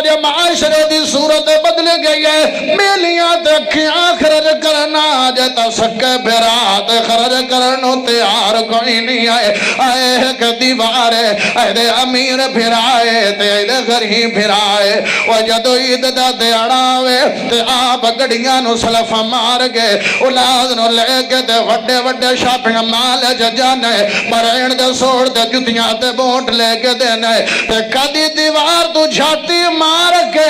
جب معاشرے دی صورت بدل گئی ہے میلیاں دکھیاں خرج کرنا جتا سکے برات خرج کرنو تیار کوئی نہیں آئے آئے ایک دیوار ہے اے دے امیر پھرائے تے اے دے غریب پھرائے وہ جدو عید دا دیڑاوے تے آپ گڑیاں نو سلف مار گئے اولاد نو لے کے تے وڈے وڈے شاپنگ مال جانے برین دے سوڑ تے جتیاں تے بونٹ لے کے دینے تے کدی دیوار تو جھاتی مار کے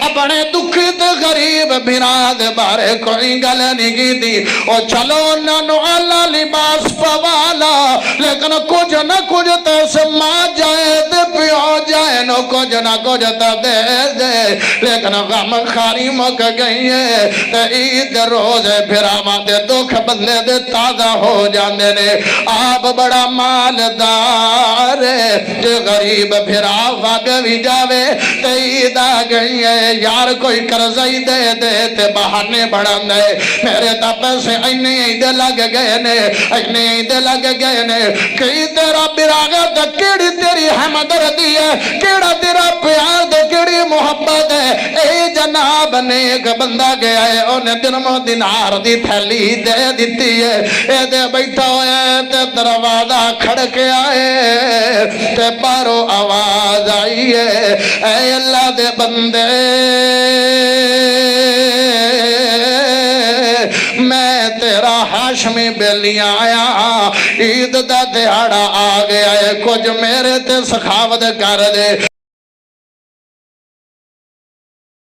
اپنے دکھی تے غریب بھرا دے بارے کوئی گل نہیں کی دی او چلو نانو اللہ لباس پوالا لیکن کچھ نہ کچھ تے سما جائے تے پیو جائے نو کچھ نہ کچھ تے دے دے لیکن غم خاری مک گئی ہے تے عید روز پھرا ماتے دکھ بدلے دے تازہ ہو جاندے نے آپ بڑا مالدار ہے جو غریب پھرا وگ بھی جاوے تے عید آ گئی ہے یار کوئی قرضائی دے دے تے بہانے بڑھان دے میرے تا پیسے اینے عید لگ گئے نے اینے عید لگ گئے نے کئی تیرا براغہ تے کیڑی تیری ہمدردی ہے کیڑا تیرا پیار دے کیڑی محبت ہے اے جناب نے ایک بندہ گیا ہے انہیں درم و دینار دی تھیلی دے دیتی ہے اے دے بیٹھا ہوئے تے دروازہ کھڑکے آئے تے پارو آواز آئی ہے اے اللہ دے بندے میں تیرا ہاشمی بیلیاں آیا عید دا دیہڑا آ گیا ہے کچھ میرے تے سخاوت کر دے